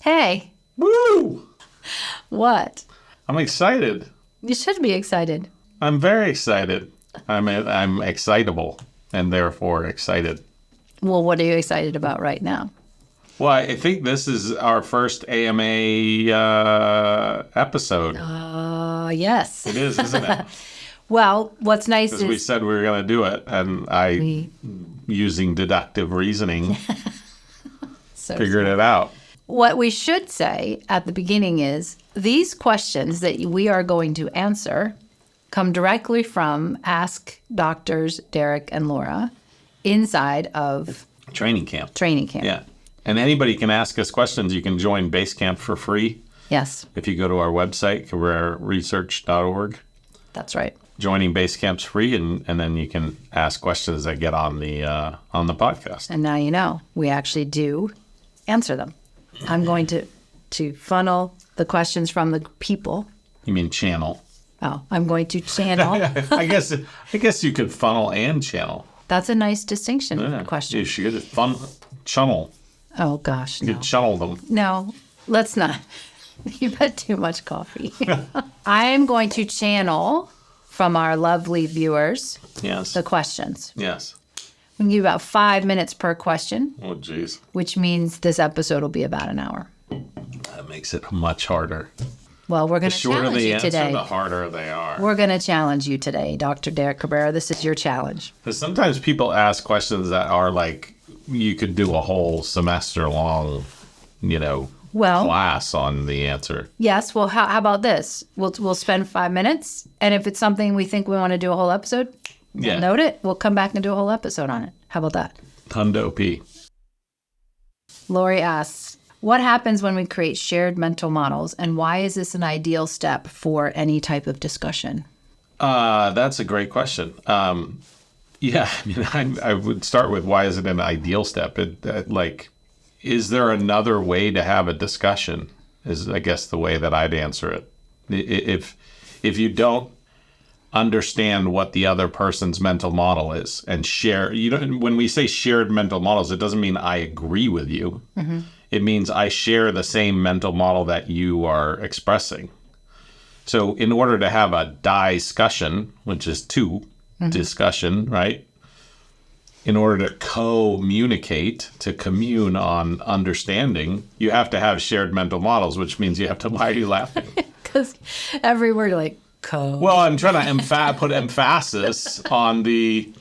Hey. Woo! What? I'm excited. You should be excited. I'm very excited. I'm excitable and therefore excited. Well, what are you excited about right now? Well, I think this is our first AMA episode. Yes. It is, isn't it? Well, what's nice Because is... we said we were going to do it, and using deductive reasoning, figured it out. What we should say at the beginning is these questions that we are going to answer come directly from Ask Doctors Derek and Laura inside of Training camp. Yeah. And anybody can ask us questions. You can join Basecamp for free. Yes. If you go to our website, cabreraresearch.org. That's right. Joining Basecamp's free, and then you can ask questions that get on the podcast. And now you know, we actually do answer them. I'm going to funnel the questions from the people. You mean channel? Oh, I'm going to channel. I guess you could funnel and channel. That's a nice distinction question. You should channel. Oh, gosh, You no. could channel them. No, let's not. You've had too much coffee. I am going to channel from our lovely viewers Yes. the questions. Yes. We can give you about 5 minutes per question, Oh, geez. which means this episode will be about an hour. That makes it much harder. Well, we're going The to shorter challenge the you answer, today. the harder they are. We're going to challenge you today, Dr. Derek Cabrera. This is your challenge. Because sometimes people ask questions that are like, you could do a whole semester long, class on the answer. Yes. Well, how about this? We'll spend 5 minutes, and if it's something we think we want to do a whole episode, we'll note it. We'll come back and do a whole episode on it. How about that? Hundo P. Lori asks, what happens when we create shared mental models, and why is this an ideal step for any type of discussion? That's a great question. I would start with, why is it an ideal step? Is there another way to have a discussion? Is, I guess, the way that I'd answer it. If you don't understand what the other person's mental model is and share, when we say shared mental models, it doesn't mean I agree with you. Mm-hmm. It means I share the same mental model that you are expressing. So in order to have a discussion, which is discussion, right? In order to communicate, to commune on understanding, you have to have shared mental models, which means you have to, why are you laughing? Because every word Well, I'm trying to put emphasis on the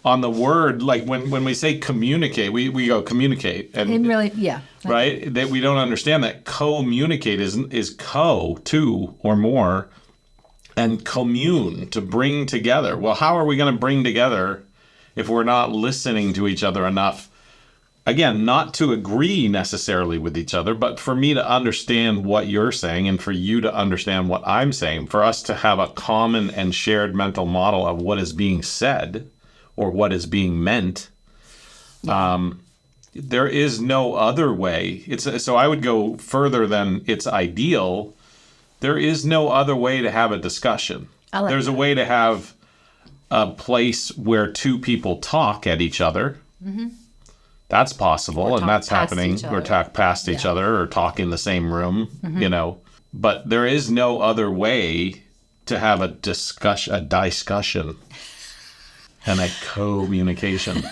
word. Like when we say communicate, we go communicate. And really, yeah. Right? That we don't understand that communicate is two or more, and commune, to bring together. Well, how are we going to bring together if we're not listening to each other enough? Again, not to agree necessarily with each other, but for me to understand what you're saying and for you to understand what I'm saying, for us to have a common and shared mental model of what is being said or what is being meant. There is no other way. So I would go further than it's ideal. There is no other way to have a discussion. There's a way to have a place where two people talk at each other. Mm-hmm. That's possible, and that's happening. Or talk past each other, or talk in the same room, mm-hmm. But there is no other way to have a discussion, and a communication.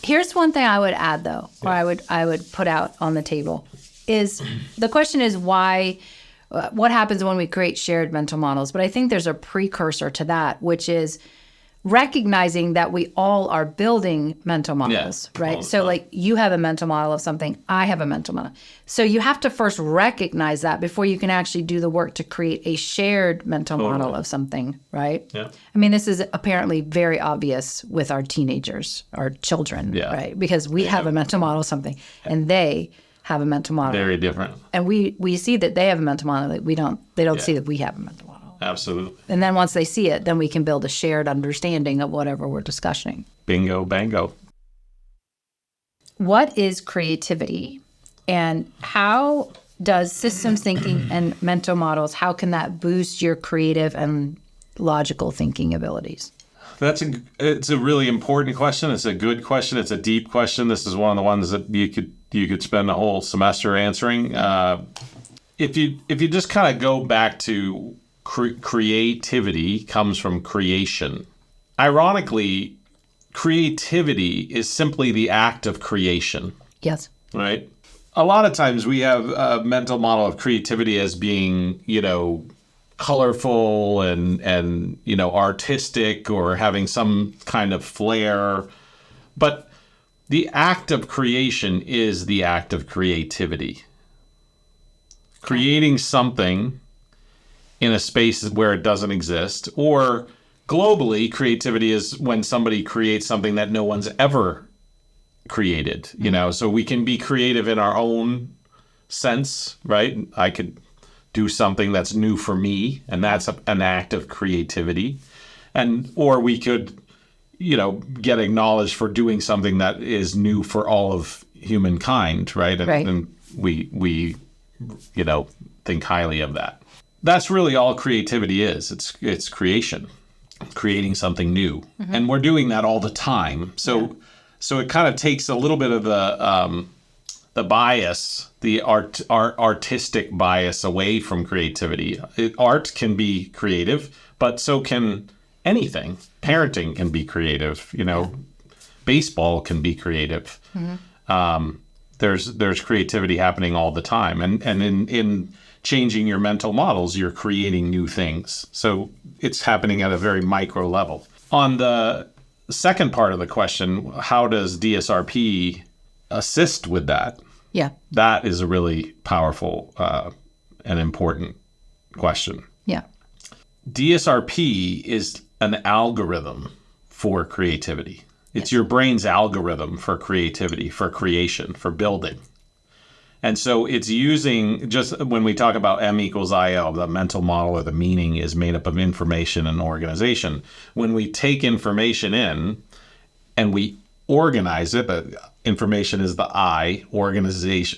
Here's one thing I would add, though, or I would put out on the table, is the question is why. What happens when we create shared mental models? But I think there's a precursor to that, which is recognizing that we all are building mental models, right? So like you have a mental model of something, I have a mental model. So you have to first recognize that before you can actually do the work to create a shared mental model of something, right? Yeah. I mean, this is apparently very obvious with our teenagers, our children, right? Because we have a mental model of something and they have a mental model. Very different. And we see that they have a mental model that they don't see that we have a mental model. Absolutely. And then once they see it, then we can build a shared understanding of whatever we're discussing. Bingo, bango. What is creativity? And how does systems thinking and mental models, how can that boost your creative and logical thinking abilities? It's a really important question. It's a good question. It's a deep question. This is one of the ones that you could spend a whole semester answering. If you just kind of go back to creativity comes from creation. Ironically, creativity is simply the act of creation. Yes. Right? A lot of times we have a mental model of creativity as being, colorful and artistic or having some kind of flair. But the act of creation is the act of creativity. Creating something in a space where it doesn't exist, or globally, creativity is when somebody creates something that no one's ever created, so we can be creative in our own sense, right? I could do something that's new for me, and that's an act of creativity. Or we could, get acknowledged for doing something that is new for all of humankind, right? And we think highly of that. That's really all creativity is. It's creation, creating something new. Mm-hmm. And we're doing that all the time. So it kind of takes a little bit of the bias, the artistic bias away from creativity. Art can be creative, but so can anything. Parenting can be creative. Baseball can be creative. Mm-hmm. There's creativity happening all the time, and in changing your mental models, you're creating new things. So it's happening at a very micro level. On the second part of the question, how does DSRP assist with that? Yeah. That is a really powerful and important question. Yeah. DSRP is an algorithm for creativity. It's your brain's algorithm for creativity, for creation, for building. And so it's using, just when we talk about M equals IO, the mental model or the meaning is made up of information and organization. When we take information in and we organize it, information is the I, organization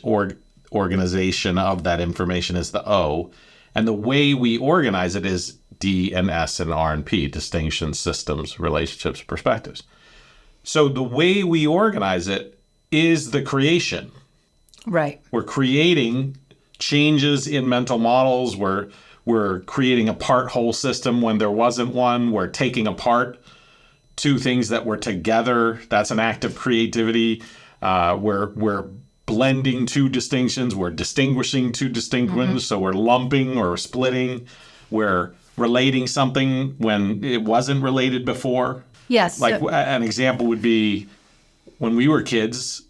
of that information is the O. And the way we organize it is D and S and R and P, distinctions, systems, relationships, perspectives. So the way we organize it is the creation. Right. We're creating changes in mental models. We're creating a part-whole system when there wasn't one. We're taking apart two things that were together. That's an act of creativity. We're blending two distinctions. We're distinguishing two distinctions. Mm-hmm. So we're lumping or splitting. We're relating something when it wasn't related before. Yes. Like an example would be when we were kids,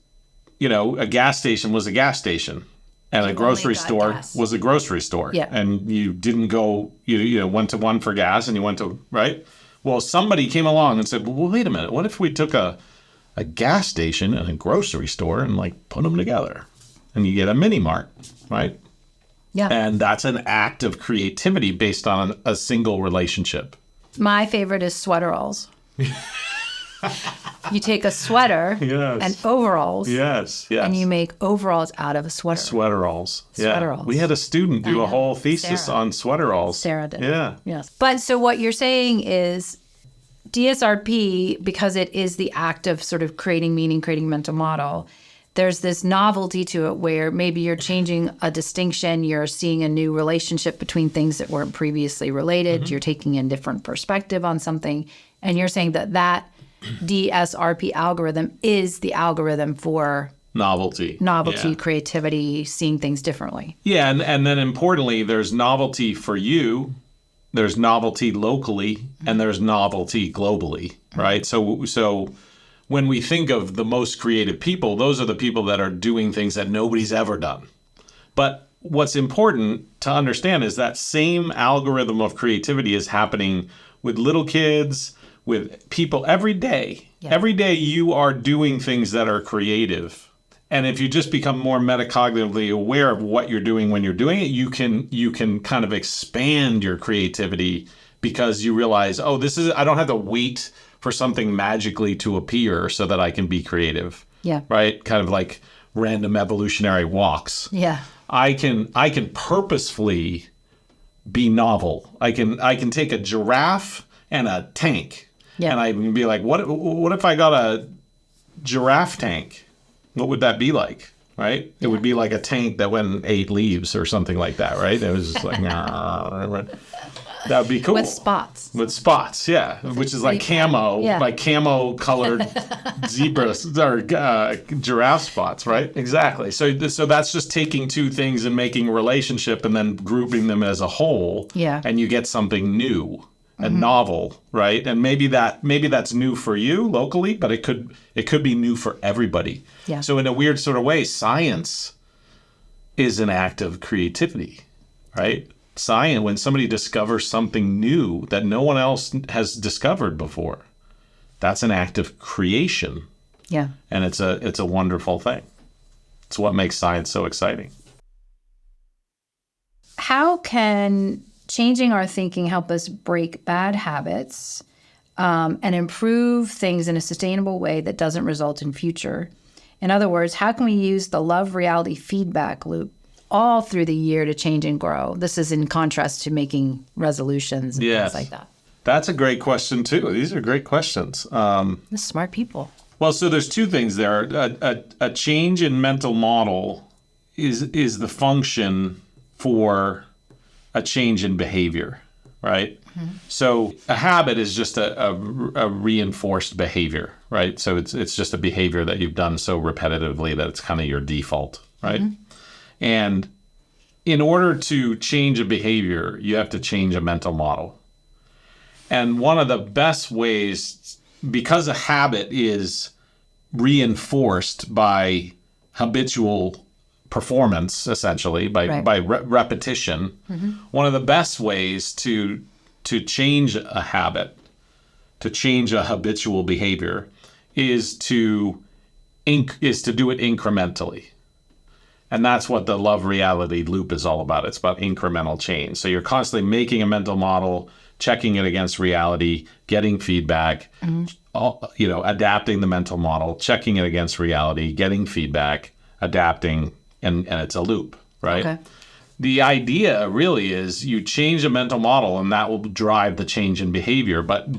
a gas station was a gas station, and a grocery store was a grocery store. Yeah. And you didn't go, you went to one for gas and you went to, right? Well, somebody came along and said, well, wait a minute. What if we took a gas station and a grocery store and put them together and you get a mini mart, right? Yeah. And that's an act of creativity based on a single relationship. My favorite is sweateralls. You take a sweater and overalls. Yes. And you make overalls out of a sweater. Sweateralls. Yeah. Sweateralls. We had a student do a whole thesis on sweateralls. Sarah did. Yeah. Yes. But so what you're saying is DSRP, because it is the act of sort of creating meaning, creating mental model, there's this novelty to it where maybe you're changing a distinction, you're seeing a new relationship between things that weren't previously related, you're taking a different perspective on something, and you're saying that DSRP algorithm is the algorithm for novelty, creativity, seeing things differently. Yeah, and then importantly, there's novelty for you, there's novelty locally, and there's novelty globally, right? So when we think of the most creative people, those are the people that are doing things that nobody's ever done. But what's important to understand is that same algorithm of creativity is happening with little kids, with people every day. Yeah. Every day you are doing things that are creative. And if you just become more metacognitively aware of what you're doing when you're doing it, you can kind of expand your creativity because you realize, I don't have to wait for something magically to appear so that I can be creative. Yeah. Right? Kind of like random evolutionary walks. Yeah. I can purposefully be novel. I can take a giraffe and a tank, Yeah. And I would be like, what if I got a giraffe tank? What would that be like? Right? It would be like a tank that went and ate leaves or something like that, right? It was just like, that would be cool. With spots. With spots, yeah. Which is like camo, like camo colored zebras or giraffe spots, right? Exactly. So that's just taking two things and making a relationship and then grouping them as a whole. Yeah. And you get something new and novel, right? And maybe that's new for you locally, but it could be new for everybody. Yeah. So in a weird sort of way, science is an act of creativity, right? Science, when somebody discovers something new that no one else has discovered before, that's an act of creation. Yeah. And it's a wonderful thing. It's what makes science so exciting. How can changing our thinking help us break bad habits and improve things in a sustainable way that doesn't result in future? In other words, how can we use the love reality feedback loop all through the year to change and grow? This is in contrast to making resolutions and things like that. That's a great question, too. These are great questions. Smart people. Well, so there's two things there. A change in mental model is the function for a change in behavior, right? Mm-hmm. So a habit is just a reinforced behavior, right? So it's just a behavior that you've done so repetitively that it's kind of your default, right? Mm-hmm. And in order to change a behavior, you have to change a mental model. And one of the best ways, because a habit is reinforced by habitual performance, essentially, by repetition, one of the best ways to change a habit, to change a habitual behavior, is to do it incrementally. And that's what the love reality loop is all about. It's about incremental change. So you're constantly making a mental model, checking it against reality, getting feedback, adapting the mental model, checking it against reality, getting feedback, adapting, and it's a loop, right? Okay. The idea really is you change a mental model and that will drive the change in behavior. But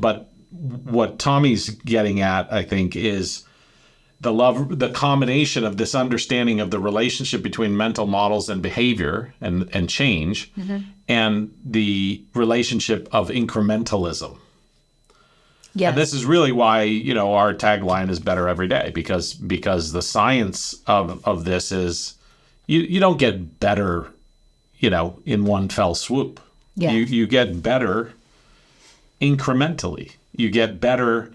what Tommy's getting at, I think, is the combination of this understanding of the relationship between mental models and behavior and change, and the relationship of incrementalism. Yes. And this is really why, our tagline is better every day, because the science of this is you don't get better, in one fell swoop. Yeah. You get better incrementally. You get better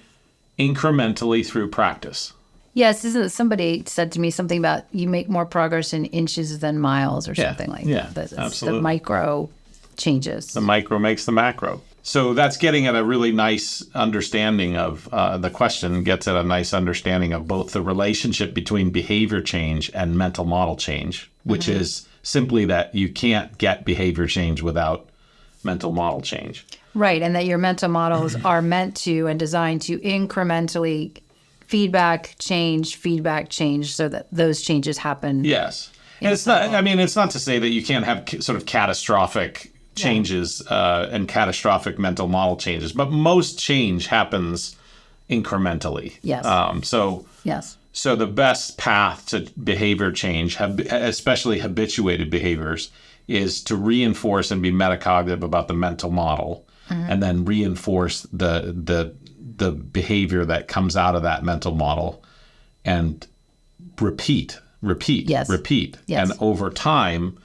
incrementally through practice. Yes, somebody said to me something about you make more progress in inches than miles or something like that. Yeah, absolutely. The micro changes. The micro makes the macro. So that's getting at a really nice understanding of the question, gets at a nice understanding of both the relationship between behavior change and mental model change, which is simply that you can't get behavior change without mental model change. Right, and that your mental models are meant to and designed to incrementally feedback, change, so that those changes happen. Yes. And it's not to say that you can't have sort of catastrophic changes and catastrophic mental model changes, but most change happens incrementally. Yes. So the best path to behavior change, especially habituated behaviors, is to reinforce and be metacognitive about the mental model, and then reinforce the behavior that comes out of that mental model, and repeat. Yes. And over time,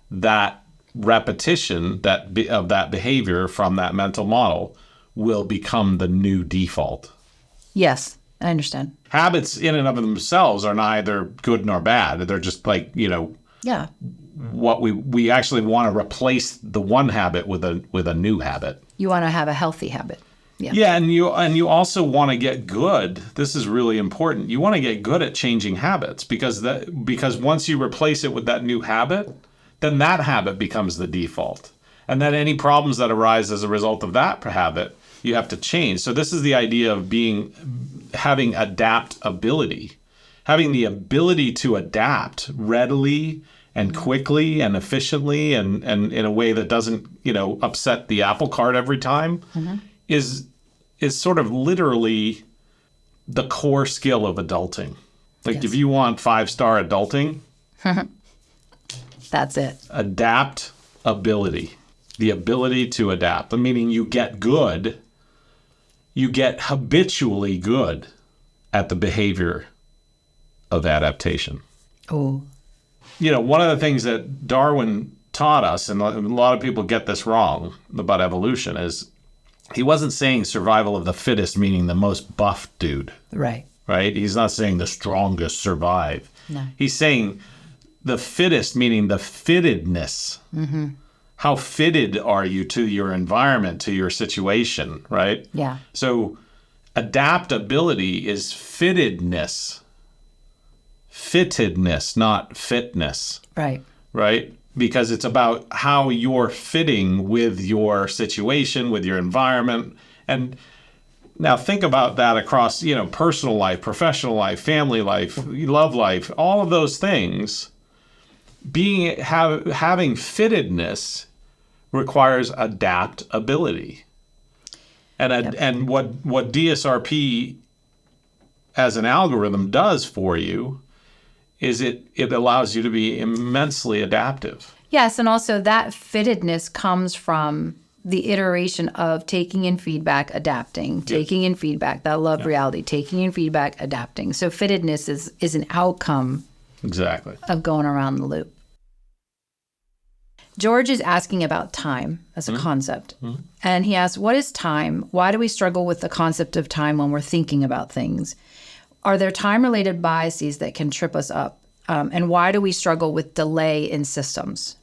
that repetition of that behavior from that mental model will become the new default. Yes, I understand. Habits in and of themselves are neither good nor bad. They're just like, what we actually want to replace the one habit with a new habit. You want to have a healthy habit. Yeah, and you also want to get good. This is really important. You want to get good at changing habits because once you replace it with that new habit, then that habit becomes the default. And then any problems that arise as a result of that habit, you have to change. So this is the idea of having adaptability, having the ability to adapt readily and quickly and efficiently and in a way that doesn't, upset the apple cart every time is is sort of literally the core skill of adulting. Like, if you want 5-star adulting, that's it. Adaptability, the ability to adapt. Meaning you get good, you get habitually good at the behavior of adaptation. Oh. You know, one of the things that Darwin taught us, and a lot of people get this wrong about evolution, is he wasn't saying survival of the fittest, meaning the most buff dude. Right. Right? He's not saying the strongest survive. No. He's saying the fittest, meaning the fittedness. Mm-hmm. How fitted are you to your environment, to your situation, right? Yeah. So adaptability is fittedness. Fittedness, not fitness. Right. Right? Because it's about how you're fitting with your situation, with your environment. And now think about that across, you know, personal life, professional life, family life, love life, all of those things. Having fittedness requires adaptability. And what DSRP as an algorithm does for you is it allows you to be immensely adaptive. Yes, and also that fittedness comes from the iteration of taking in feedback, adapting, taking in feedback, that love reality, taking in feedback, adapting. So fittedness is an outcome of going around the loop. George is asking about time as a concept. Mm-hmm. And he asks, what is time? Why do we struggle with the concept of time when we're thinking about things? Are there time-related biases that can trip us up? And why do we struggle with delay in systems?